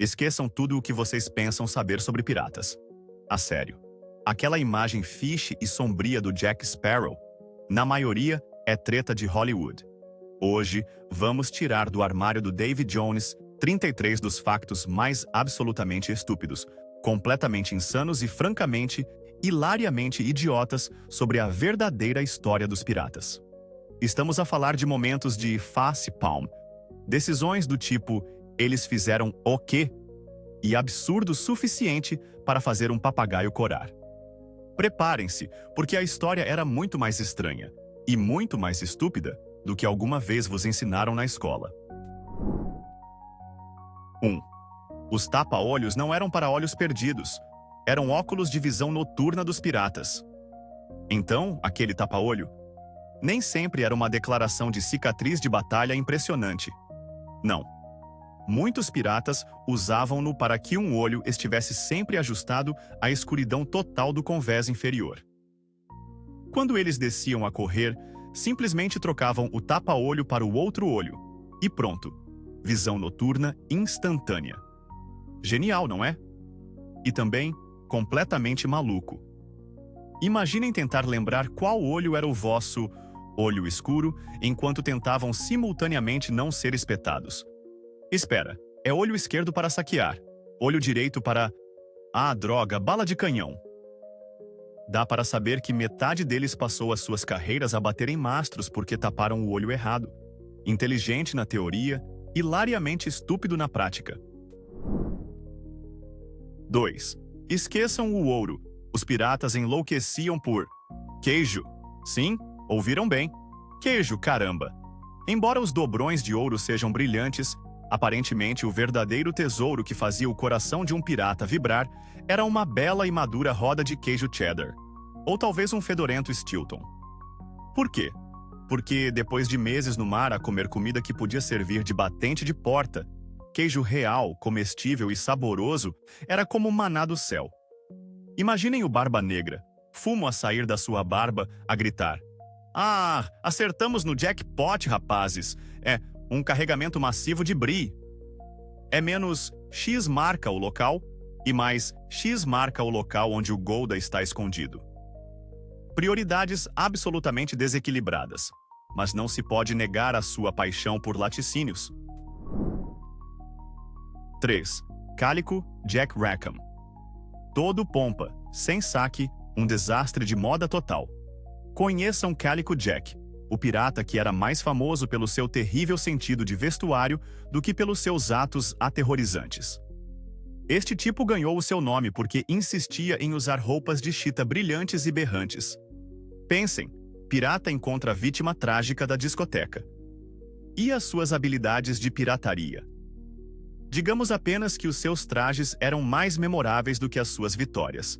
Esqueçam tudo o que vocês pensam saber sobre piratas. A sério. Aquela imagem fiche e sombria do Jack Sparrow, na maioria, é treta de Hollywood. Hoje, vamos tirar do armário do David Jones 33 dos factos mais absolutamente estúpidos, completamente insanos e francamente, hilariamente idiotas sobre a verdadeira história dos piratas. Estamos a falar de momentos de face-palm, decisões do tipo eles fizeram o quê? E absurdo suficiente para fazer um papagaio corar. Preparem-se, porque a história era muito mais estranha e muito mais estúpida do que alguma vez vos ensinaram na escola. 1. Os tapa-olhos não eram para olhos perdidos, eram óculos de visão noturna dos piratas. Então, aquele tapa-olho nem sempre era uma declaração de cicatriz de batalha impressionante. Não. Muitos piratas usavam-no para que um olho estivesse sempre ajustado à escuridão total do convés inferior. Quando eles desciam a correr, simplesmente trocavam o tapa-olho para o outro olho. E pronto. Visão noturna instantânea. Genial, não é? E também completamente maluco. Imaginem tentar lembrar qual olho era o vosso olho escuro enquanto tentavam simultaneamente não ser espetados. Espera, é olho esquerdo para saquear, olho direito para... Ah, droga, bala de canhão. Dá para saber que metade deles passou as suas carreiras a baterem mastros porque taparam o olho errado. Inteligente na teoria, hilariamente estúpido na prática. 2. Esqueçam o ouro. Os piratas enlouqueciam por... queijo. Sim, ouviram bem. Queijo, caramba. Embora os dobrões de ouro sejam brilhantes, aparentemente o verdadeiro tesouro que fazia o coração de um pirata vibrar era uma bela e madura roda de queijo cheddar. Ou talvez um fedorento Stilton. Por quê? Porque depois de meses no mar a comer comida que podia servir de batente de porta, queijo real, comestível e saboroso era como um maná do céu. Imaginem o Barba Negra, fumo a sair da sua barba, a gritar: "Ah, acertamos no jackpot, rapazes! É um carregamento massivo de brie. É menos X marca o local e mais X marca o local onde o Golda está escondido." Prioridades absolutamente desequilibradas, mas não se pode negar a sua paixão por laticínios. 3. Cálico Jack Rackham. Todo pompa, sem saque, um desastre de moda total. Conheçam Cálico Jack, o pirata que era mais famoso pelo seu terrível sentido de vestuário do que pelos seus atos aterrorizantes. Este tipo ganhou o seu nome porque insistia em usar roupas de chita brilhantes e berrantes. Pensem, pirata encontra a vítima trágica da discoteca. E as suas habilidades de pirataria? Digamos apenas que os seus trajes eram mais memoráveis do que as suas vitórias.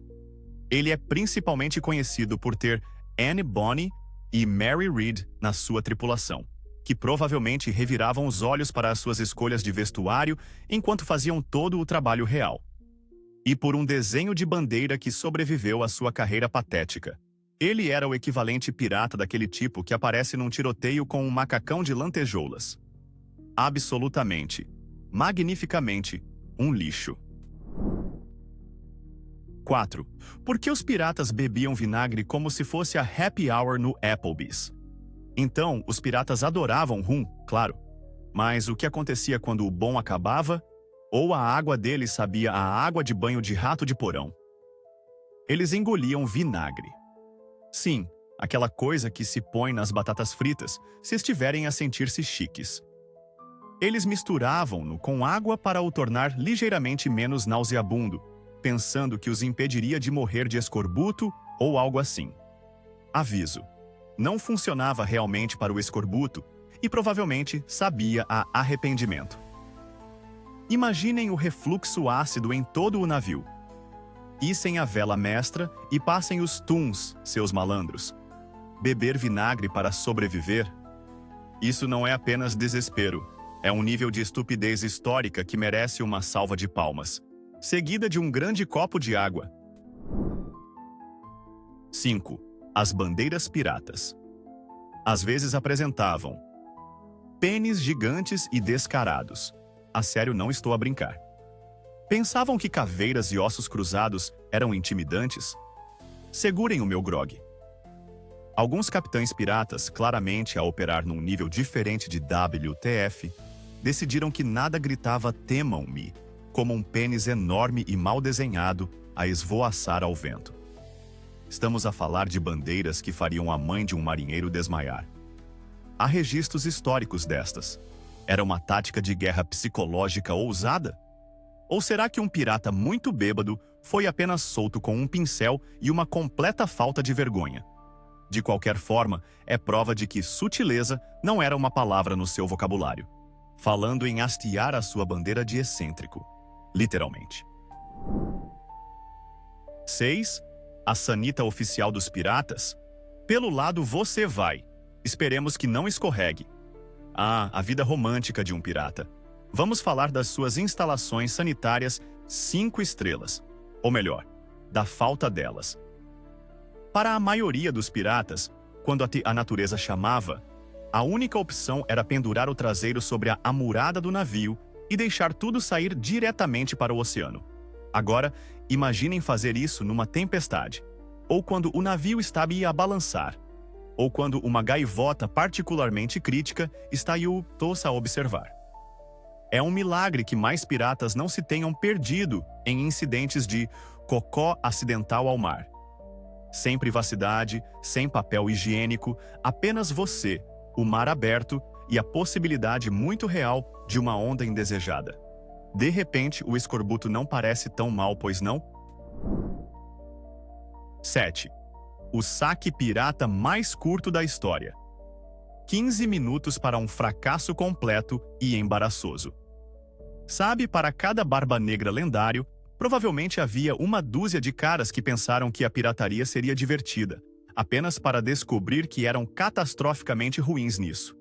Ele é principalmente conhecido por ter Anne Bonny e Mary Read na sua tripulação, que provavelmente reviravam os olhos para as suas escolhas de vestuário enquanto faziam todo o trabalho real. E por um desenho de bandeira que sobreviveu à sua carreira patética. Ele era o equivalente pirata daquele tipo que aparece num tiroteio com um macacão de lantejoulas. Absolutamente, magnificamente, um lixo. 4. Por que os piratas bebiam vinagre como se fosse a happy hour no Applebee's? Então, os piratas adoravam rum, claro. Mas o que acontecia quando o bom acabava? Ou a água deles sabia a água de banho de rato de porão? Eles engoliam vinagre. Sim, aquela coisa que se põe nas batatas fritas, se estiverem a sentir-se chiques. Eles misturavam-no com água para o tornar ligeiramente menos nauseabundo, pensando que os impediria de morrer de escorbuto ou algo assim. Aviso: não funcionava realmente para o escorbuto e provavelmente sabia a arrependimento. Imaginem o refluxo ácido em todo o navio. Issem a vela mestra e passem os tuns, seus malandros. Beber vinagre para sobreviver? Isso não é apenas desespero, é um nível de estupidez histórica que merece uma salva de palmas, seguida de um grande copo de água. 5. As bandeiras piratas. Às vezes apresentavam pênis gigantes e descarados. A sério, não estou a brincar. Pensavam que caveiras e ossos cruzados eram intimidantes? Segurem o meu grog. Alguns capitães piratas, claramente a operar num nível diferente de WTF, decidiram que nada gritava "temam-me", como um pênis enorme e mal desenhado a esvoaçar ao vento. Estamos a falar de bandeiras que fariam a mãe de um marinheiro desmaiar. Há registros históricos destas. Era uma tática de guerra psicológica ousada? Ou será que um pirata muito bêbado foi apenas solto com um pincel e uma completa falta de vergonha? De qualquer forma, é prova de que sutileza não era uma palavra no seu vocabulário, falando em hastear a sua bandeira de excêntrico, literalmente. 6. A sanita oficial dos piratas? Pelo lado você vai. Esperemos que não escorregue. Ah, a vida romântica de um pirata. Vamos falar das suas instalações sanitárias 5 estrelas. Ou melhor, da falta delas. Para a maioria dos piratas, quando a natureza chamava, a única opção era pendurar o traseiro sobre a amurada do navio e deixar tudo sair diretamente para o oceano. Agora, imaginem fazer isso numa tempestade, ou quando o navio está a balançar, ou quando uma gaivota particularmente crítica está a observar. É um milagre que mais piratas não se tenham perdido em incidentes de cocó acidental ao mar. Sem privacidade, sem papel higiênico, apenas você, o mar aberto e a possibilidade muito real de uma onda indesejada. De repente, o escorbuto não parece tão mal, pois não? 7. O saque pirata mais curto da história. 15 minutos para um fracasso completo e embaraçoso. Sabe, para cada barba negra lendário, provavelmente havia uma dúzia de caras que pensaram que a pirataria seria divertida, apenas para descobrir que eram catastroficamente ruins nisso.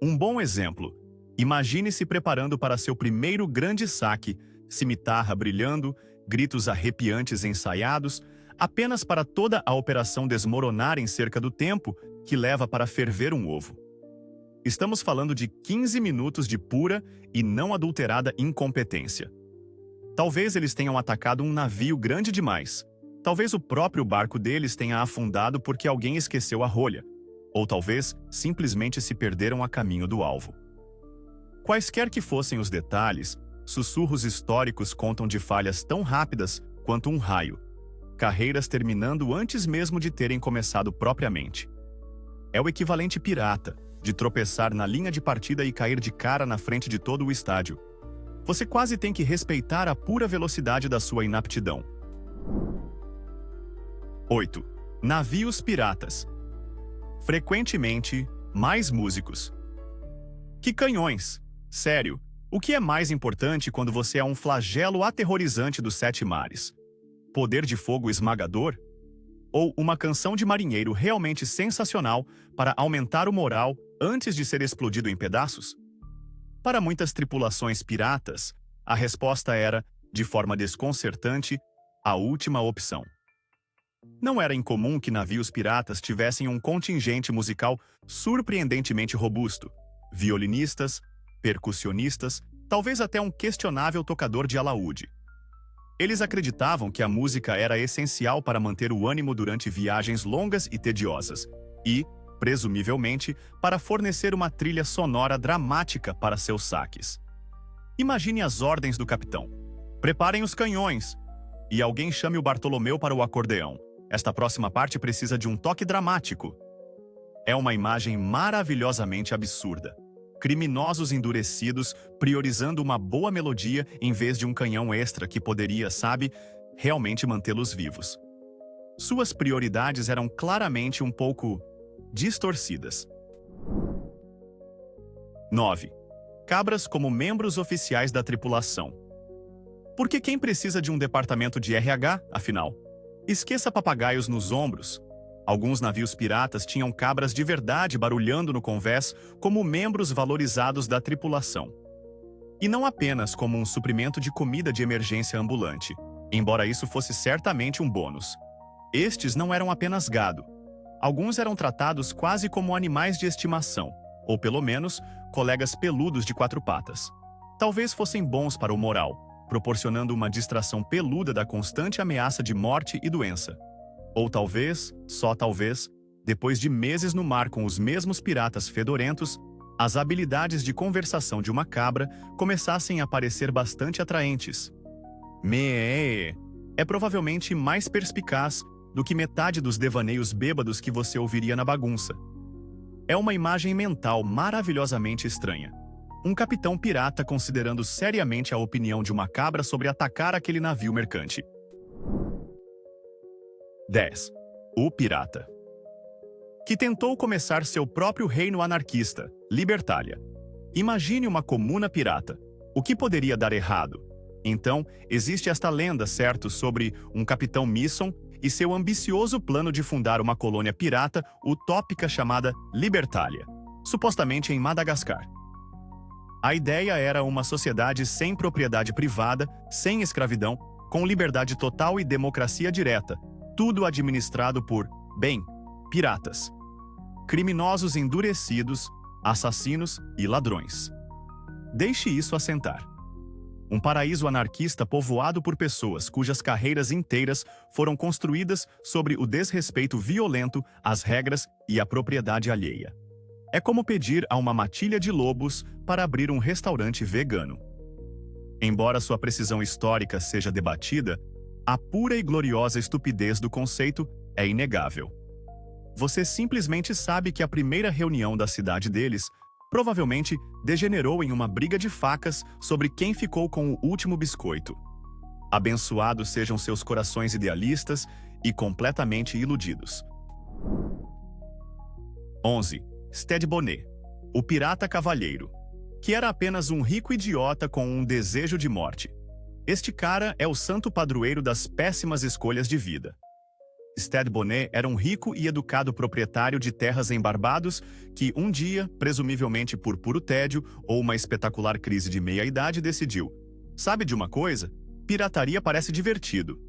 Um bom exemplo: imagine-se preparando para seu primeiro grande saque, cimitarra brilhando, gritos arrepiantes ensaiados, apenas para toda a operação desmoronar em cerca do tempo que leva para ferver um ovo. Estamos falando de 15 minutos de pura e não adulterada incompetência. Talvez eles tenham atacado um navio grande demais. Talvez o próprio barco deles tenha afundado porque alguém esqueceu a rolha. Ou talvez simplesmente se perderam a caminho do alvo. Quaisquer que fossem os detalhes, sussurros históricos contam de falhas tão rápidas quanto um raio. Carreiras terminando antes mesmo de terem começado propriamente. É o equivalente pirata, de tropeçar na linha de partida e cair de cara na frente de todo o estádio. Você quase tem que respeitar a pura velocidade da sua inaptidão. 8. Navios piratas. Frequentemente, mais músicos. Que canhões! Sério, o que é mais importante quando você é um flagelo aterrorizante dos 7 mares? Poder de fogo esmagador? Ou uma canção de marinheiro realmente sensacional para aumentar o moral antes de ser explodido em pedaços? Para muitas tripulações piratas, a resposta era, de forma desconcertante, a última opção. Não era incomum que navios piratas tivessem um contingente musical surpreendentemente robusto, violinistas, percussionistas, talvez até um questionável tocador de alaúde. Eles acreditavam que a música era essencial para manter o ânimo durante viagens longas e tediosas e, presumivelmente, para fornecer uma trilha sonora dramática para seus saques. Imagine as ordens do capitão. Preparem os canhões. E alguém chame o Bartolomeu para o acordeão. Esta próxima parte precisa de um toque dramático. É uma imagem maravilhosamente absurda. Criminosos endurecidos priorizando uma boa melodia em vez de um canhão extra que poderia, sabe, realmente mantê-los vivos. Suas prioridades eram claramente um pouco distorcidas. 9. Cabras como membros oficiais da tripulação. Porque quem precisa de um departamento de RH, afinal? Esqueça papagaios nos ombros. Alguns navios piratas tinham cabras de verdade barulhando no convés como membros valorizados da tripulação. E não apenas como um suprimento de comida de emergência ambulante, embora isso fosse certamente um bônus. Estes não eram apenas gado. Alguns eram tratados quase como animais de estimação, ou pelo menos, colegas peludos de 4 patas. Talvez fossem bons para o moral, proporcionando uma distração peluda da constante ameaça de morte e doença. Ou talvez, só talvez, depois de meses no mar com os mesmos piratas fedorentos, as habilidades de conversação de uma cabra começassem a parecer bastante atraentes. Mee é provavelmente mais perspicaz do que metade dos devaneios bêbados que você ouviria na bagunça. É uma imagem mental maravilhosamente estranha. Um capitão pirata considerando seriamente a opinião de uma cabra sobre atacar aquele navio mercante. 10. O pirata, que tentou começar seu próprio reino anarquista, Libertália. Imagine uma comuna pirata. O que poderia dar errado? Então, existe esta lenda, certo, sobre um capitão Misson e seu ambicioso plano de fundar uma colônia pirata utópica chamada Libertália, supostamente em Madagascar. A ideia era uma sociedade sem propriedade privada, sem escravidão, com liberdade total e democracia direta, tudo administrado por, bem, piratas. Criminosos endurecidos, assassinos e ladrões. Deixe isso assentar. Um paraíso anarquista povoado por pessoas cujas carreiras inteiras foram construídas sobre o desrespeito violento às regras e à propriedade alheia. É como pedir a uma matilha de lobos para abrir um restaurante vegano. Embora sua precisão histórica seja debatida, a pura e gloriosa estupidez do conceito é inegável. Você simplesmente sabe que a primeira reunião da cidade deles provavelmente degenerou em uma briga de facas sobre quem ficou com o último biscoito. Abençoados sejam seus corações idealistas e completamente iludidos. 11. Stede Bonnet, o pirata cavalheiro, que era apenas um rico idiota com um desejo de morte. Este cara é o santo padroeiro das péssimas escolhas de vida. Stede Bonnet era um rico e educado proprietário de terras em Barbados que um dia, presumivelmente por puro tédio ou uma espetacular crise de meia-idade, decidiu: sabe de uma coisa? Pirataria parece divertido.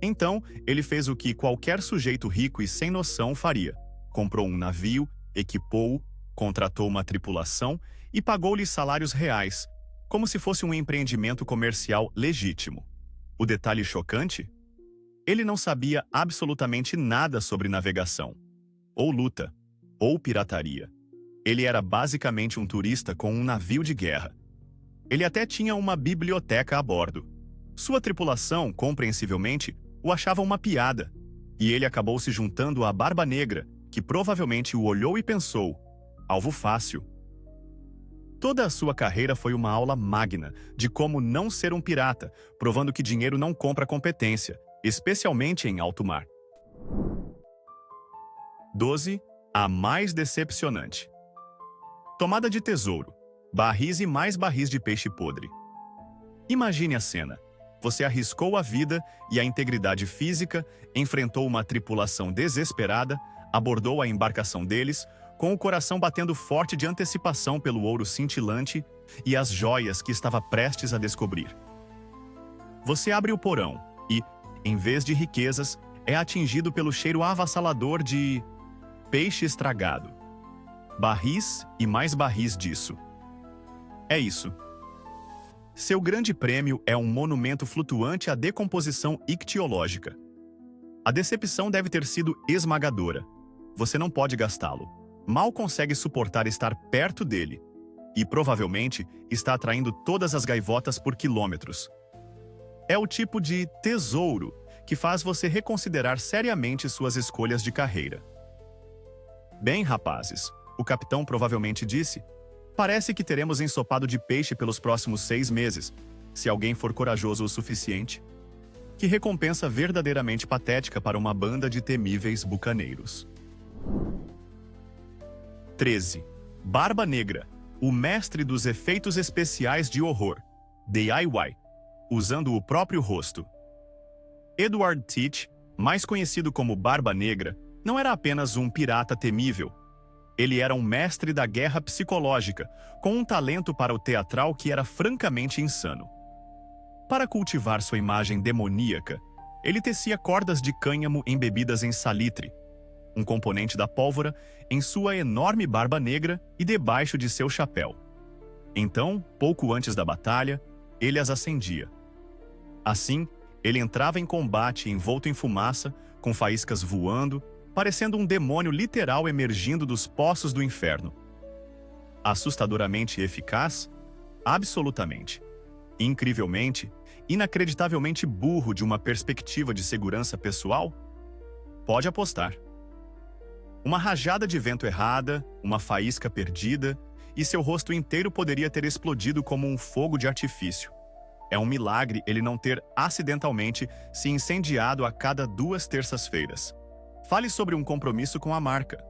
Então, ele fez o que qualquer sujeito rico e sem noção faria. Comprou um navio, equipou-o, contratou uma tripulação e pagou-lhe salários reais, como se fosse um empreendimento comercial legítimo. O detalhe chocante? Ele não sabia absolutamente nada sobre navegação, ou luta, ou pirataria. Ele era basicamente um turista com um navio de guerra. Ele até tinha uma biblioteca a bordo. Sua tripulação, compreensivelmente, o achava uma piada, e ele acabou se juntando à Barba Negra, que provavelmente o olhou e pensou: alvo fácil. Toda a sua carreira foi uma aula magna de como não ser um pirata, provando que dinheiro não compra competência, especialmente em alto mar. 12. A mais decepcionante. Tomada de tesouro. Barris e mais barris de peixe podre. Imagine a cena. Você arriscou a vida e a integridade física, enfrentou uma tripulação desesperada, abordou a embarcação deles, com o coração batendo forte de antecipação pelo ouro cintilante e as joias que estava prestes a descobrir. Você abre o porão e, em vez de riquezas, é atingido pelo cheiro avassalador de peixe estragado. Barris e mais barris disso. É isso. Seu grande prêmio é um monumento flutuante à decomposição ictiológica. A decepção deve ter sido esmagadora. Você não pode gastá-lo. Mal consegue suportar estar perto dele. E provavelmente está atraindo todas as gaivotas por quilômetros. É o tipo de tesouro que faz você reconsiderar seriamente suas escolhas de carreira. Bem, rapazes, o capitão provavelmente disse, parece que teremos ensopado de peixe pelos próximos 6 meses, se alguém for corajoso o suficiente. Que recompensa verdadeiramente patética para uma banda de temíveis bucaneiros. 13. Barba Negra, o mestre dos efeitos especiais de horror, DIY, usando o próprio rosto. Edward Teach, mais conhecido como Barba Negra, não era apenas um pirata temível. Ele era um mestre da guerra psicológica, com um talento para o teatral que era francamente insano. Para cultivar sua imagem demoníaca, ele tecia cordas de cânhamo embebidas em salitre, um componente da pólvora, em sua enorme barba negra e debaixo de seu chapéu. Então, pouco antes da batalha, ele as acendia. Assim, ele entrava em combate envolto em fumaça, com faíscas voando, parecendo um demônio literal emergindo dos poços do inferno. Assustadoramente eficaz? Absolutamente. Incrivelmente, inacreditavelmente burro de uma perspectiva de segurança pessoal? Pode apostar. Uma rajada de vento errada, uma faísca perdida, e seu rosto inteiro poderia ter explodido como um fogo de artifício. É um milagre ele não ter acidentalmente se incendiado a cada 2 terças-feiras. Fale sobre um compromisso com a marca.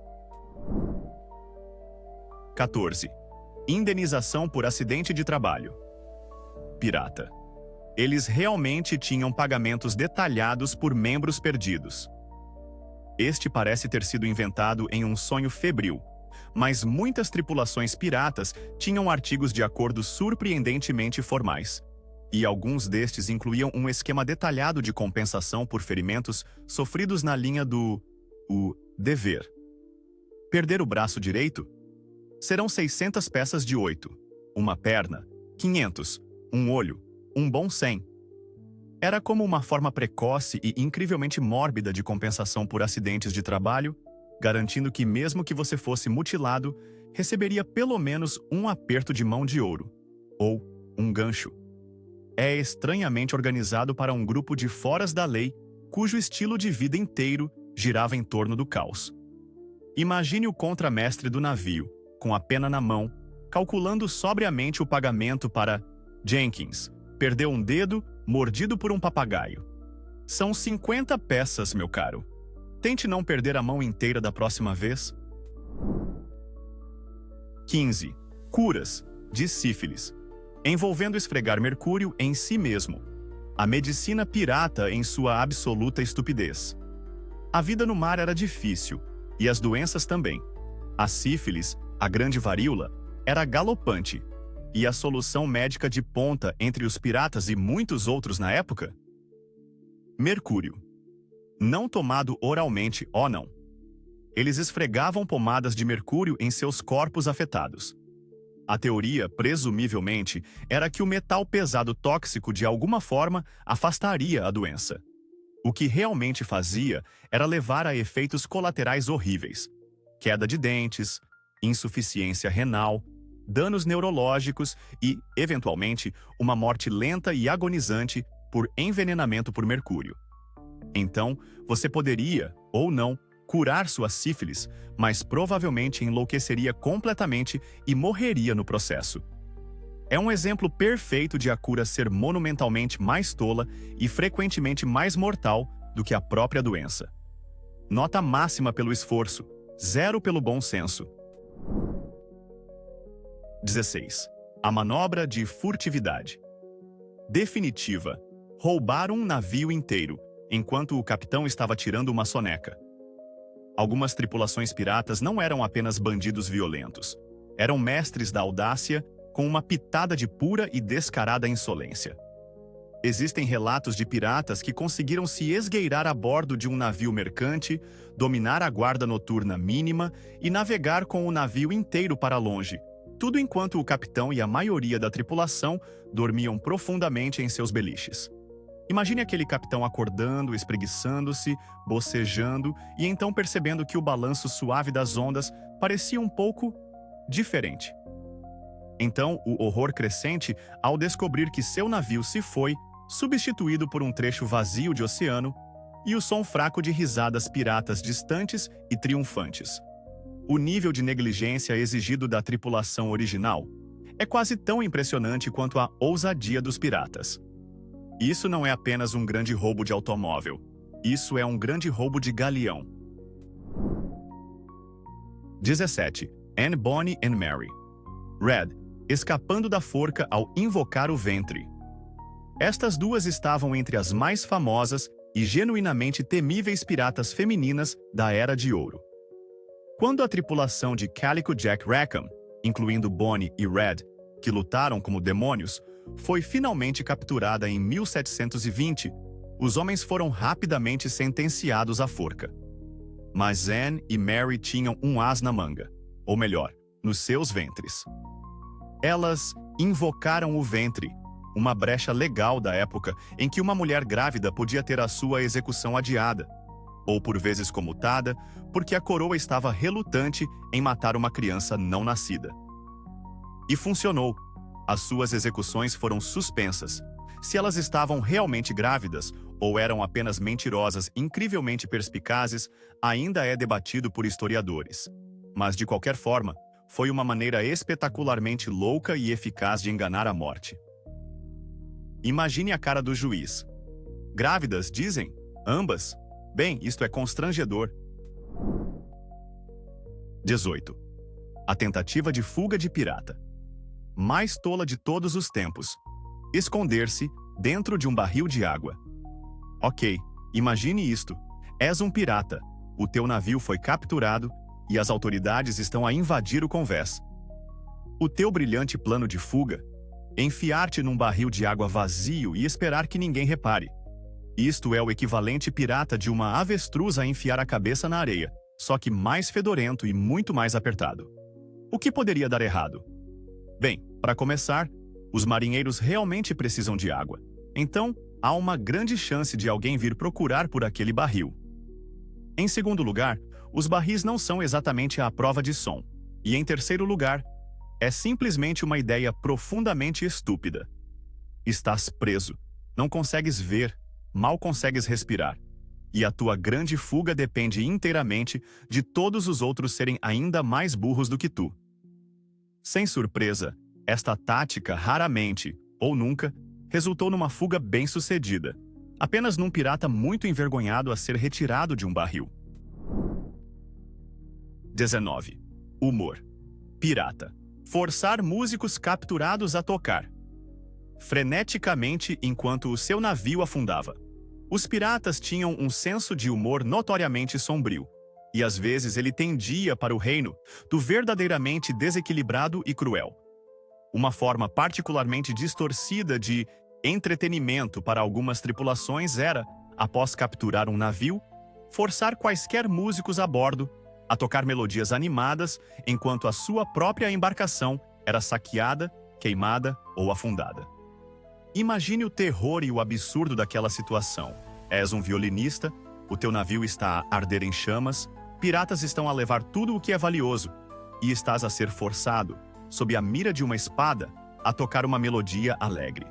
14. Indenização por acidente de trabalho. Pirata. Eles realmente tinham pagamentos detalhados por membros perdidos. Este parece ter sido inventado em um sonho febril, mas muitas tripulações piratas tinham artigos de acordo surpreendentemente formais, e alguns destes incluíam um esquema detalhado de compensação por ferimentos sofridos na linha do dever. Perder o braço direito? Serão 600 peças de 8, uma perna, 500, um olho, um bom 100. Era como uma forma precoce e incrivelmente mórbida de compensação por acidentes de trabalho, garantindo que mesmo que você fosse mutilado, receberia pelo menos um aperto de mão de ouro, ou um gancho. É estranhamente organizado para um grupo de foras da lei, cujo estilo de vida inteiro girava em torno do caos. Imagine o contramestre do navio, com a pena na mão, calculando sobriamente o pagamento para Jenkins. Perdeu um dedo, mordido por um papagaio. São 50 peças, meu caro. Tente não perder a mão inteira da próxima vez. 15. Curas de sífilis, envolvendo esfregar mercúrio em si mesmo. A medicina pirata em sua absoluta estupidez. A vida no mar era difícil, e as doenças também. A sífilis, a grande varíola, era galopante. E a solução médica de ponta entre os piratas e muitos outros na época? Mercúrio. Não tomado oralmente, oh não. Eles esfregavam pomadas de mercúrio em seus corpos afetados. A teoria, presumivelmente, era que o metal pesado tóxico de alguma forma afastaria a doença. O que realmente fazia era levar a efeitos colaterais horríveis: queda de dentes, insuficiência renal, danos neurológicos e, eventualmente, uma morte lenta e agonizante por envenenamento por mercúrio. Então, você poderia, ou não, curar sua sífilis, mas provavelmente enlouqueceria completamente e morreria no processo. É um exemplo perfeito de a cura ser monumentalmente mais tola e frequentemente mais mortal do que a própria doença. Nota máxima pelo esforço, 0 pelo bom senso. 16. A manobra de furtividade. Definitiva. Roubar um navio inteiro, enquanto o capitão estava tirando uma soneca. Algumas tripulações piratas não eram apenas bandidos violentos. Eram mestres da audácia, com uma pitada de pura e descarada insolência. Existem relatos de piratas que conseguiram se esgueirar a bordo de um navio mercante, dominar a guarda noturna mínima e navegar com o navio inteiro para longe, tudo enquanto o capitão e a maioria da tripulação dormiam profundamente em seus beliches. Imagine aquele capitão acordando, espreguiçando-se, bocejando e então percebendo que o balanço suave das ondas parecia um pouco diferente. Então, o horror crescente ao descobrir que seu navio se foi, substituído por um trecho vazio de oceano, e o som fraco de risadas piratas distantes e triunfantes. O nível de negligência exigido da tripulação original é quase tão impressionante quanto a ousadia dos piratas. Isso não é apenas um grande roubo de automóvel. Isso é um grande roubo de galeão. 17. Anne Bonny and Mary. Red, escapando da forca ao invocar o ventre. Estas duas estavam entre as mais famosas e genuinamente temíveis piratas femininas da Era de Ouro. Quando a tripulação de Calico Jack Rackham, incluindo Bonny e Red, que lutaram como demônios, foi finalmente capturada em 1720, os homens foram rapidamente sentenciados à forca. Mas Anne e Mary tinham um as na manga, ou melhor, nos seus ventres. Elas invocaram o ventre, uma brecha legal da época em que uma mulher grávida podia ter a sua execução adiada, ou por vezes comutada, porque a coroa estava relutante em matar uma criança não nascida. E funcionou. As suas execuções foram suspensas. Se elas estavam realmente grávidas ou eram apenas mentirosas incrivelmente perspicazes, ainda é debatido por historiadores. Mas, de qualquer forma, foi uma maneira espetacularmente louca e eficaz de enganar a morte. Imagine a cara do juiz. Grávidas, dizem? Ambas? Bem, isto é constrangedor. 18. A tentativa de fuga de pirata. Mais tola de todos os tempos. Esconder-se dentro de um barril de água. Ok, imagine isto. És um pirata. O teu navio foi capturado e as autoridades estão a invadir o convés. O teu brilhante plano de fuga? Enfiar-te num barril de água vazio e esperar que ninguém repare. Isto é o equivalente pirata de uma avestruz a enfiar a cabeça na areia, só que mais fedorento e muito mais apertado. O que poderia dar errado? Bem, para começar, os marinheiros realmente precisam de água. Então, há uma grande chance de alguém vir procurar por aquele barril. Em segundo lugar, os barris não são exatamente à prova de som. E em terceiro lugar, é simplesmente uma ideia profundamente estúpida. Estás preso, não consegues ver, mal consegues respirar. E a tua grande fuga depende inteiramente de todos os outros serem ainda mais burros do que tu. Sem surpresa, esta tática raramente, ou nunca, resultou numa fuga bem-sucedida. Apenas num pirata muito envergonhado a ser retirado de um barril. 19. Humor. Pirata. Forçar músicos capturados a tocar freneticamente enquanto o seu navio afundava. Os piratas tinham um senso de humor notoriamente sombrio, e às vezes ele tendia para o reino do verdadeiramente desequilibrado e cruel. Uma forma particularmente distorcida de entretenimento para algumas tripulações era, após capturar um navio, forçar quaisquer músicos a bordo a tocar melodias animadas enquanto a sua própria embarcação era saqueada, queimada ou afundada. Imagine o terror e o absurdo daquela situação. És um violinista, o teu navio está a arder em chamas, piratas estão a levar tudo o que é valioso, e estás a ser forçado, sob a mira de uma espada, a tocar uma melodia alegre.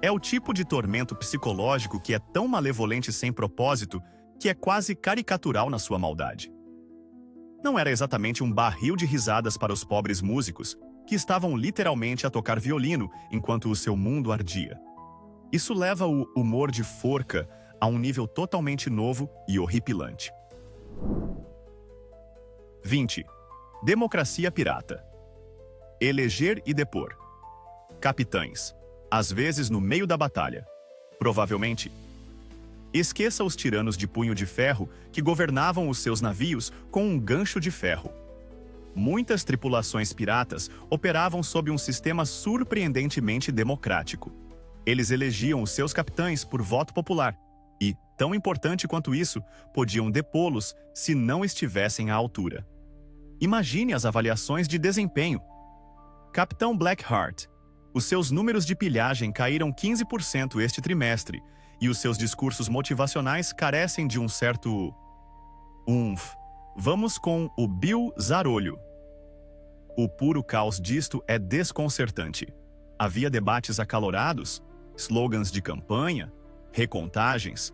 É o tipo de tormento psicológico que é tão malevolente sem propósito que é quase caricatural na sua maldade. Não era exatamente um barril de risadas para os pobres músicos, que estavam literalmente a tocar violino enquanto o seu mundo ardia. Isso leva o humor de forca a um nível totalmente novo e horripilante. 20. Democracia pirata. Eleger e depor. Capitães. Às vezes no meio da batalha. Provavelmente. Esqueça os tiranos de punho de ferro que governavam os seus navios com um gancho de ferro. Muitas tripulações piratas operavam sob um sistema surpreendentemente democrático. Eles elegiam os seus capitães por voto popular e, tão importante quanto isso, podiam depô-los se não estivessem à altura. Imagine as avaliações de desempenho. Capitão Blackheart. Os seus números de pilhagem caíram 15% este trimestre e os seus discursos motivacionais carecem de um certo umf. Vamos com o Bill Zarolho. O puro caos disto é desconcertante. Havia debates acalorados, slogans de campanha, recontagens.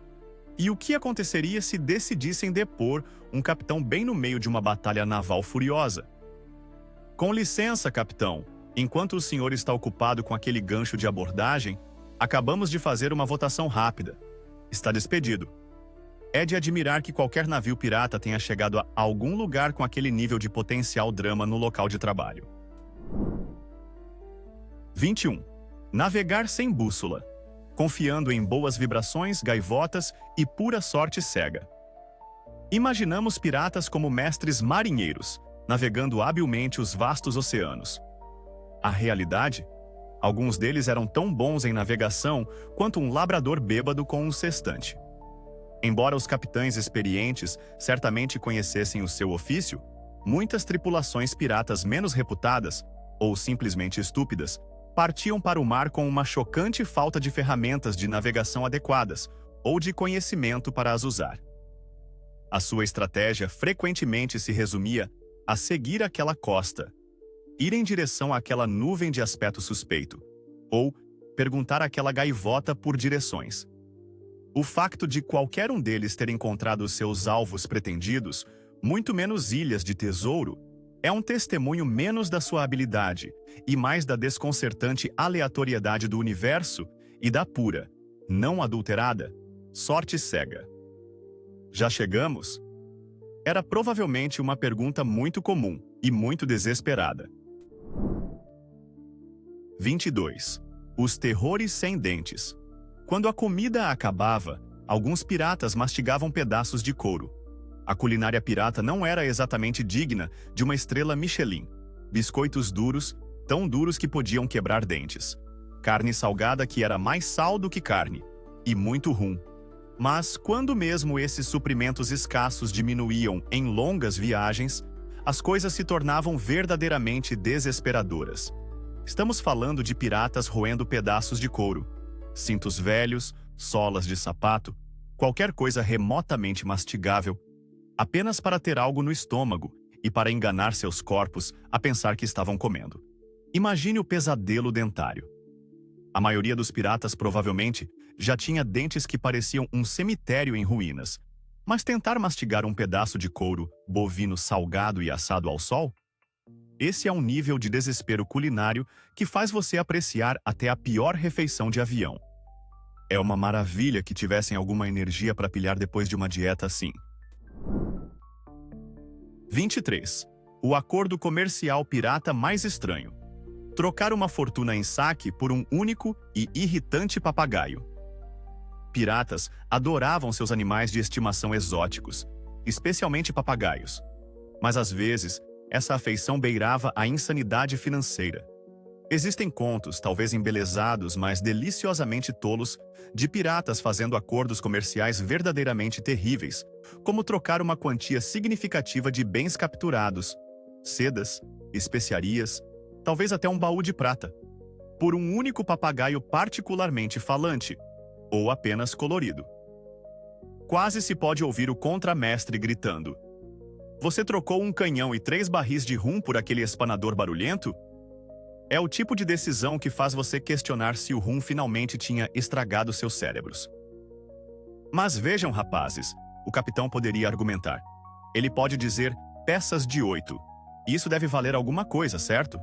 E o que aconteceria se decidissem depor um capitão bem no meio de uma batalha naval furiosa? Com licença, capitão. Enquanto o senhor está ocupado com aquele gancho de abordagem, acabamos de fazer uma votação rápida. Está despedido. É de admirar que qualquer navio pirata tenha chegado a algum lugar com aquele nível de potencial drama no local de trabalho. 21. Navegar sem bússola, confiando em boas vibrações, gaivotas e pura sorte cega. Imaginamos piratas como mestres marinheiros, navegando habilmente os vastos oceanos. A realidade? Alguns deles eram tão bons em navegação quanto um labrador bêbado com um sextante. Embora os capitães experientes certamente conhecessem o seu ofício, muitas tripulações piratas menos reputadas, ou simplesmente estúpidas, partiam para o mar com uma chocante falta de ferramentas de navegação adequadas ou de conhecimento para as usar. A sua estratégia frequentemente se resumia a seguir aquela costa, ir em direção àquela nuvem de aspecto suspeito, ou perguntar àquela gaivota por direções. O facto de qualquer um deles ter encontrado seus alvos pretendidos, muito menos ilhas de tesouro, é um testemunho menos da sua habilidade e mais da desconcertante aleatoriedade do universo e da pura, não adulterada, sorte cega. Já chegamos? Era provavelmente uma pergunta muito comum e muito desesperada. 22. Os terrores sem dentes. Quando a comida acabava, alguns piratas mastigavam pedaços de couro. A culinária pirata não era exatamente digna de uma estrela Michelin. Biscoitos duros, tão duros que podiam quebrar dentes. Carne salgada que era mais sal do que carne. E muito rum. Mas quando mesmo esses suprimentos escassos diminuíam em longas viagens, as coisas se tornavam verdadeiramente desesperadoras. Estamos falando de piratas roendo pedaços de couro, cintos velhos, solas de sapato, qualquer coisa remotamente mastigável, apenas para ter algo no estômago e para enganar seus corpos a pensar que estavam comendo. Imagine o pesadelo dentário. A maioria dos piratas provavelmente já tinha dentes que pareciam um cemitério em ruínas, mas tentar mastigar um pedaço de couro bovino salgado e assado ao sol? Esse é um nível de desespero culinário que faz você apreciar até a pior refeição de avião. É uma maravilha que tivessem alguma energia para pilhar depois de uma dieta assim. 23. O acordo comercial pirata mais estranho. Trocar uma fortuna em saque por um único e irritante papagaio. Piratas adoravam seus animais de estimação exóticos, especialmente papagaios. Mas às vezes, essa afeição beirava a insanidade financeira. Existem contos, talvez embelezados, mas deliciosamente tolos, de piratas fazendo acordos comerciais verdadeiramente terríveis, como trocar uma quantia significativa de bens capturados, sedas, especiarias, talvez até um baú de prata, por um único papagaio particularmente falante, ou apenas colorido. Quase se pode ouvir o contramestre gritando: "Você trocou um canhão e 3 barris de rum por aquele espanador barulhento?" É o tipo de decisão que faz você questionar se o rum finalmente tinha estragado seus cérebros. Mas vejam, rapazes, o capitão poderia argumentar. Ele pode dizer peças de 8. Isso deve valer alguma coisa, certo?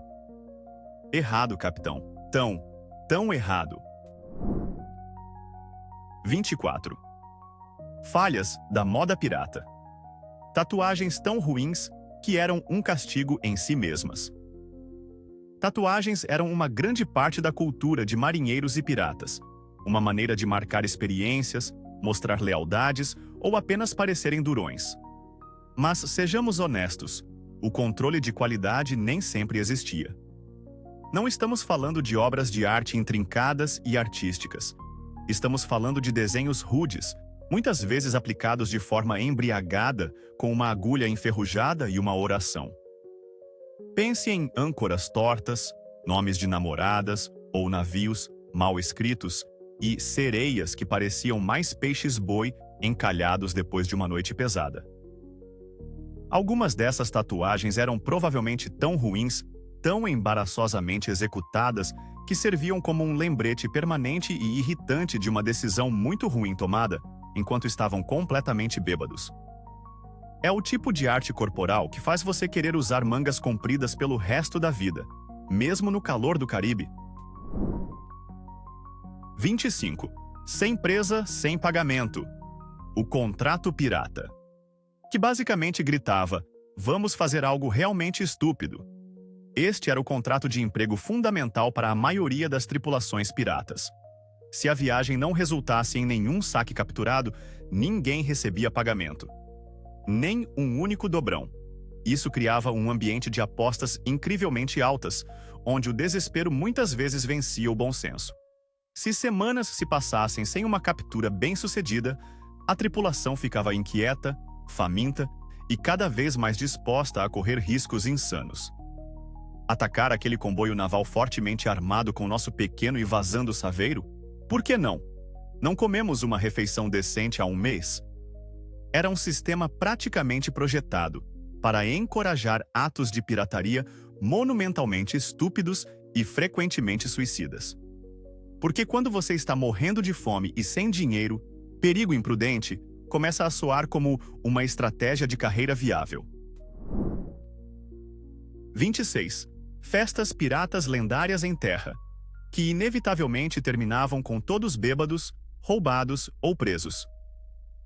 Errado, capitão. Tão errado. 24. Falhas da moda pirata. Tatuagens tão ruins que eram um castigo em si mesmas. Tatuagens eram uma grande parte da cultura de marinheiros e piratas, uma maneira de marcar experiências, mostrar lealdades ou apenas parecerem durões. Mas sejamos honestos, o controle de qualidade nem sempre existia. Não estamos falando de obras de arte intrincadas e artísticas. Estamos falando de desenhos rudes, muitas vezes aplicados de forma embriagada, com uma agulha enferrujada e uma oração. Pense em âncoras tortas, nomes de namoradas ou navios mal escritos e sereias que pareciam mais peixes-boi encalhados depois de uma noite pesada. Algumas dessas tatuagens eram provavelmente tão ruins, tão embaraçosamente executadas, que serviam como um lembrete permanente e irritante de uma decisão muito ruim tomada enquanto estavam completamente bêbados. É o tipo de arte corporal que faz você querer usar mangas compridas pelo resto da vida, mesmo no calor do Caribe. 25. Sem presa, sem pagamento. O contrato pirata. Que basicamente gritava: "Vamos fazer algo realmente estúpido." Este era o contrato de emprego fundamental para a maioria das tripulações piratas. Se a viagem não resultasse em nenhum saque capturado, ninguém recebia pagamento. Nem um único dobrão. Isso criava um ambiente de apostas incrivelmente altas, onde o desespero muitas vezes vencia o bom senso. Se semanas se passassem sem uma captura bem-sucedida, a tripulação ficava inquieta, faminta e cada vez mais disposta a correr riscos insanos. Atacar aquele comboio naval fortemente armado com nosso pequeno e vazando saveiro? Por que não? Não comemos uma refeição decente há um mês? Era um sistema praticamente projetado para encorajar atos de pirataria monumentalmente estúpidos e frequentemente suicidas. Porque quando você está morrendo de fome e sem dinheiro, perigo imprudente começa a soar como uma estratégia de carreira viável. 26. Festas piratas lendárias em terra, que inevitavelmente terminavam com todos bêbados, roubados ou presos.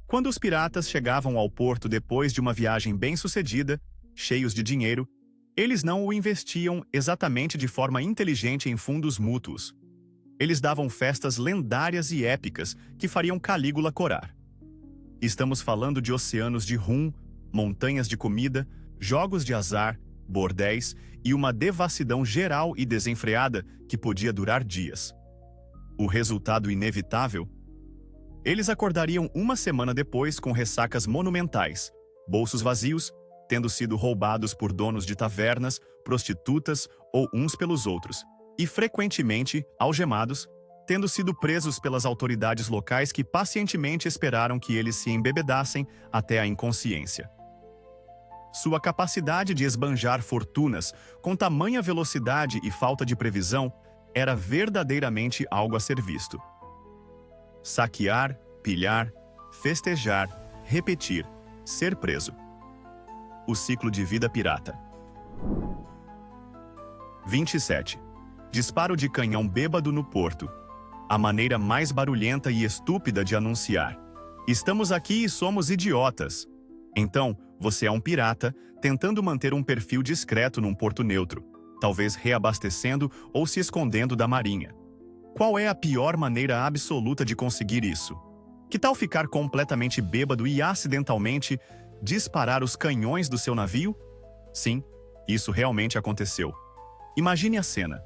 Quando os piratas chegavam ao porto depois de uma viagem bem-sucedida, cheios de dinheiro, eles não o investiam exatamente de forma inteligente em fundos mútuos. Eles davam festas lendárias e épicas que fariam Calígula corar. Estamos falando de oceanos de rum, montanhas de comida, jogos de azar, bordéis e uma devassidão geral e desenfreada que podia durar dias. O resultado inevitável? Eles acordariam uma semana depois com ressacas monumentais, bolsos vazios, tendo sido roubados por donos de tavernas, prostitutas ou uns pelos outros, e frequentemente algemados, tendo sido presos pelas autoridades locais que pacientemente esperaram que eles se embebedassem até a inconsciência. Sua capacidade de esbanjar fortunas com tamanha velocidade e falta de previsão era verdadeiramente algo a ser visto. Saquear, pilhar, festejar, repetir, ser preso. O ciclo de vida pirata. 27. Disparo de canhão bêbado no porto. A maneira mais barulhenta e estúpida de anunciar: estamos aqui e somos idiotas. Então, você é um pirata tentando manter um perfil discreto num porto neutro, talvez reabastecendo ou se escondendo da marinha. Qual é a pior maneira absoluta de conseguir isso? Que tal ficar completamente bêbado e acidentalmente disparar os canhões do seu navio? Sim, isso realmente aconteceu. Imagine a cena.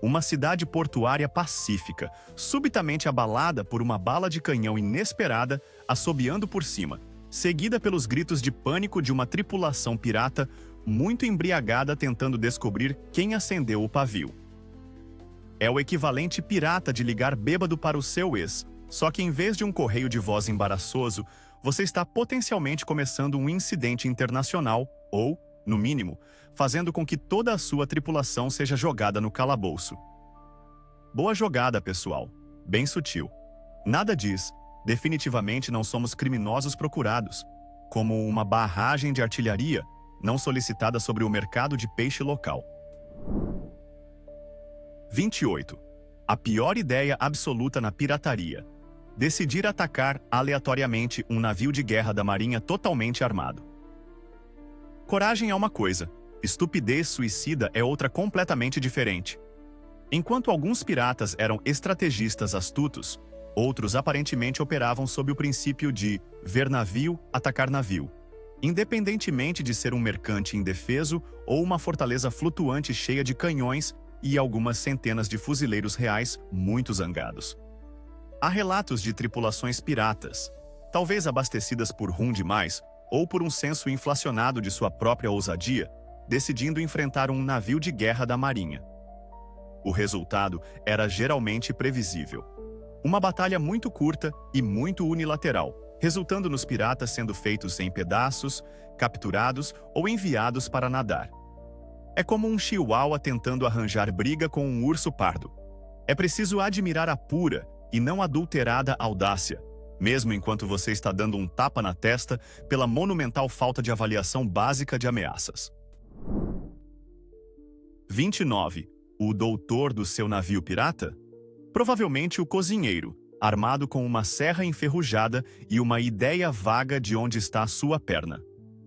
Uma cidade portuária pacífica, subitamente abalada por uma bala de canhão inesperada assobiando por cima, seguida pelos gritos de pânico de uma tripulação pirata muito embriagada tentando descobrir quem acendeu o pavio. É o equivalente pirata de ligar bêbado para o seu ex, só que em vez de um correio de voz embaraçoso, você está potencialmente começando um incidente internacional ou, no mínimo, fazendo com que toda a sua tripulação seja jogada no calabouço. Boa jogada, pessoal. Bem sutil. Nada diz, definitivamente não somos criminosos procurados, como uma barragem de artilharia não solicitada sobre o mercado de peixe local. 28. A pior ideia absoluta na pirataria. Decidir atacar aleatoriamente um navio de guerra da marinha totalmente armado. Coragem é uma coisa, estupidez suicida é outra completamente diferente. Enquanto alguns piratas eram estrategistas astutos, outros aparentemente operavam sob o princípio de ver navio, atacar navio, independentemente de ser um mercante indefeso ou uma fortaleza flutuante cheia de canhões e algumas centenas de fuzileiros reais muito zangados. Há relatos de tripulações piratas, talvez abastecidas por rum demais ou por um senso inflacionado de sua própria ousadia, decidindo enfrentar um navio de guerra da marinha. O resultado era geralmente previsível. Uma batalha muito curta e muito unilateral, resultando nos piratas sendo feitos em pedaços, capturados ou enviados para nadar. É como um chihuahua tentando arranjar briga com um urso pardo. É preciso admirar a pura e não adulterada audácia, mesmo enquanto você está dando um tapa na testa pela monumental falta de avaliação básica de ameaças. 29. O doutor do seu navio pirata? Provavelmente o cozinheiro, armado com uma serra enferrujada e uma ideia vaga de onde está a sua perna.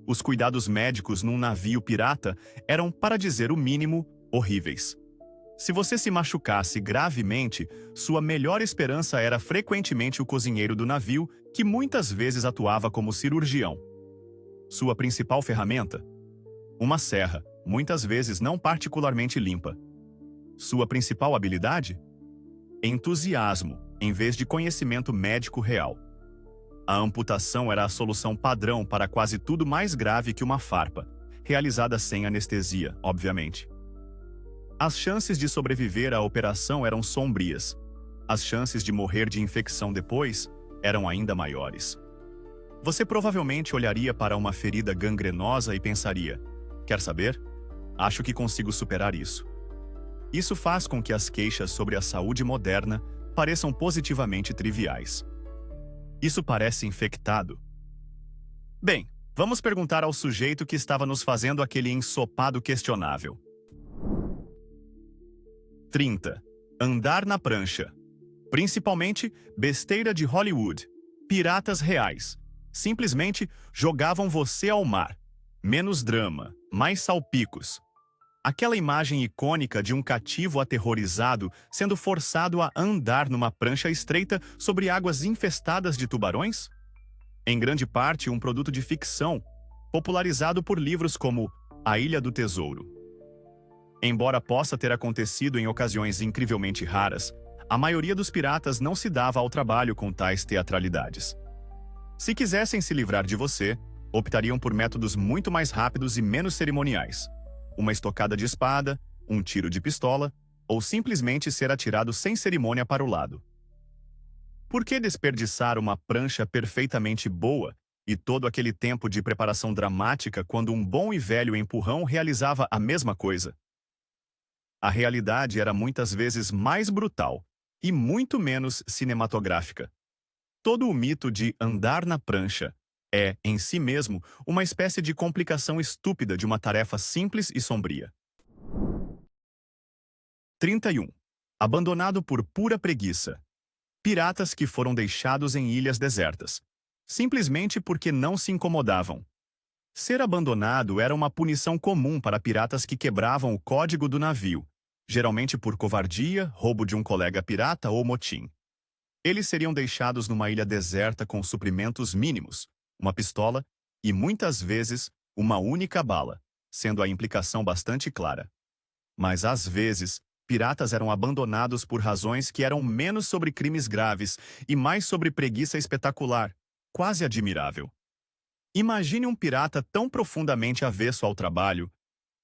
Os cuidados médicos num navio pirata eram, para dizer o mínimo, horríveis. Se você se machucasse gravemente, sua melhor esperança era frequentemente o cozinheiro do navio, que muitas vezes atuava como cirurgião. Sua principal ferramenta? Uma serra, muitas vezes não particularmente limpa. Sua principal habilidade? Entusiasmo, em vez de conhecimento médico real. A amputação era a solução padrão para quase tudo mais grave que uma farpa, realizada sem anestesia, obviamente. As chances de sobreviver à operação eram sombrias. As chances de morrer de infecção depois eram ainda maiores. Você provavelmente olharia para uma ferida gangrenosa e pensaria: quer saber? Acho que consigo superar isso. Isso faz com que as queixas sobre a saúde moderna pareçam positivamente triviais. Isso parece infectado. Bem, vamos perguntar ao sujeito que estava nos fazendo aquele ensopado questionável. 30. Andar na prancha. Principalmente besteira de Hollywood. Piratas reais. Simplesmente jogavam você ao mar. Menos drama, mais salpicos. Aquela imagem icônica de um cativo aterrorizado sendo forçado a andar numa prancha estreita sobre águas infestadas de tubarões? Em grande parte, um produto de ficção, popularizado por livros como A Ilha do Tesouro. Embora possa ter acontecido em ocasiões incrivelmente raras, a maioria dos piratas não se dava ao trabalho com tais teatralidades. Se quisessem se livrar de você, optariam por métodos muito mais rápidos e menos cerimoniais. Uma estocada de espada, um tiro de pistola, ou simplesmente ser atirado sem cerimônia para o lado. Por que desperdiçar uma prancha perfeitamente boa e todo aquele tempo de preparação dramática quando um bom e velho empurrão realizava a mesma coisa? A realidade era muitas vezes mais brutal e muito menos cinematográfica. Todo o mito de andar na prancha é, em si mesmo, uma espécie de complicação estúpida de uma tarefa simples e sombria. 31. Abandonado por pura preguiça. Piratas que foram deixados em ilhas desertas, simplesmente porque não se incomodavam. Ser abandonado era uma punição comum para piratas que quebravam o código do navio, geralmente por covardia, roubo de um colega pirata ou motim. Eles seriam deixados numa ilha deserta com suprimentos mínimos, uma pistola e, muitas vezes, uma única bala, sendo a implicação bastante clara. Mas, às vezes, piratas eram abandonados por razões que eram menos sobre crimes graves e mais sobre preguiça espetacular, quase admirável. Imagine um pirata tão profundamente avesso ao trabalho,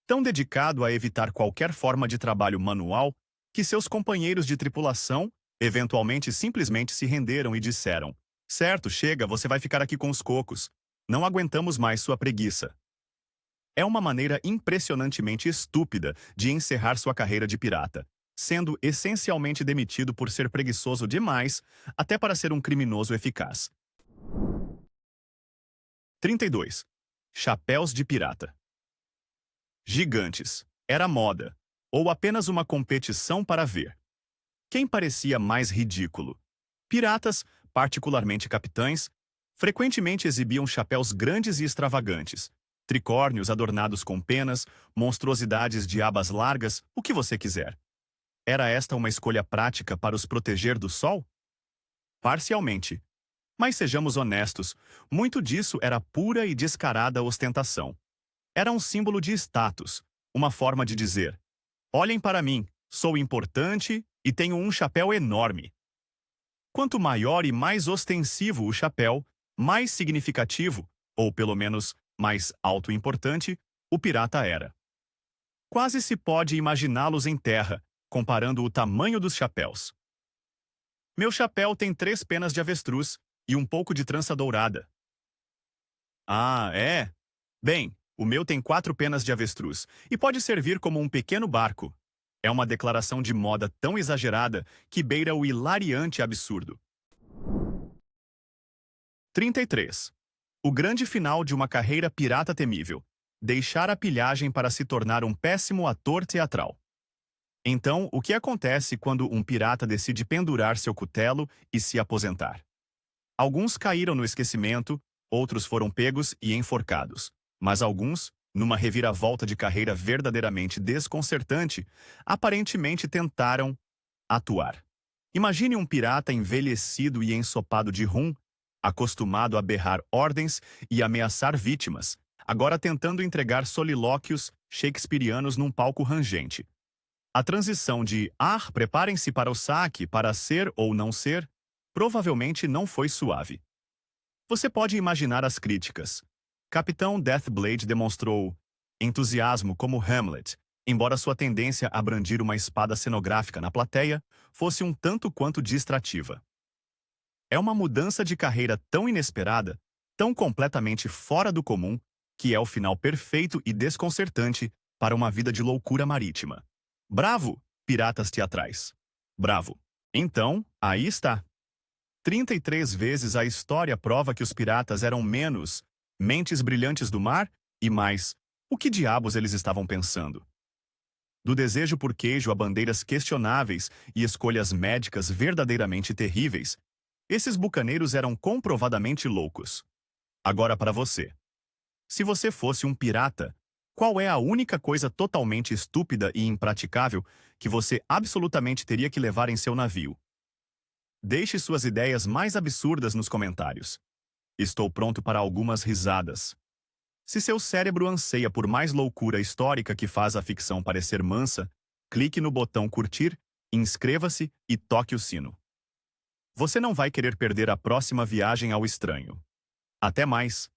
tão dedicado a evitar qualquer forma de trabalho manual, que seus companheiros de tripulação eventualmente simplesmente se renderam e disseram: certo, chega, você vai ficar aqui com os cocos. Não aguentamos mais sua preguiça. É uma maneira impressionantemente estúpida de encerrar sua carreira de pirata, sendo essencialmente demitido por ser preguiçoso demais até para ser um criminoso eficaz. 32. Chapéus de pirata. Gigantes. Era moda, ou apenas uma competição para ver. Quem parecia mais ridículo? Piratas, particularmente capitães, frequentemente exibiam chapéus grandes e extravagantes, tricórnios adornados com penas, monstruosidades de abas largas, o que você quiser. Era esta uma escolha prática para os proteger do sol? Parcialmente. Mas sejamos honestos, muito disso era pura e descarada ostentação. Era um símbolo de status, uma forma de dizer: olhem para mim, sou importante e tenho um chapéu enorme. Quanto maior e mais ostensivo o chapéu, mais significativo, ou pelo menos mais autoimportante, o pirata era. Quase se pode imaginá-los em terra, comparando o tamanho dos chapéus. Meu chapéu tem 3 penas de avestruz e um pouco de trança dourada. Ah, é? Bem, o meu tem 4 penas de avestruz e pode servir como um pequeno barco. É uma declaração de moda tão exagerada que beira o hilariante absurdo. 33. O grande final de uma carreira pirata temível. Deixar a pilhagem para se tornar um péssimo ator teatral. Então, o que acontece quando um pirata decide pendurar seu cutelo e se aposentar? Alguns caíram no esquecimento, outros foram pegos e enforcados, mas alguns, numa reviravolta de carreira verdadeiramente desconcertante, aparentemente tentaram atuar. Imagine um pirata envelhecido e ensopado de rum, acostumado a berrar ordens e ameaçar vítimas, agora tentando entregar solilóquios shakespearianos num palco rangente. A transição de preparem-se para o saque, para ser ou não ser, provavelmente não foi suave. Você pode imaginar as críticas. Capitão Deathblade demonstrou entusiasmo como Hamlet, embora sua tendência a brandir uma espada cenográfica na plateia fosse um tanto quanto distrativa. É uma mudança de carreira tão inesperada, tão completamente fora do comum, que é o final perfeito e desconcertante para uma vida de loucura marítima. Bravo, piratas teatrais! Bravo! Então, aí está. 33 vezes a história prova que os piratas eram menos mentes brilhantes do mar e mais, o que diabos eles estavam pensando? Do desejo por queijo a bandeiras questionáveis e escolhas médicas verdadeiramente terríveis, esses bucaneiros eram comprovadamente loucos. Agora para você. Se você fosse um pirata, qual é a única coisa totalmente estúpida e impraticável que você absolutamente teria que levar em seu navio? Deixe suas ideias mais absurdas nos comentários. Estou pronto para algumas risadas. Se seu cérebro anseia por mais loucura histórica que faz a ficção parecer mansa, clique no botão curtir, inscreva-se e toque o sino. Você não vai querer perder a próxima viagem ao estranho. Até mais!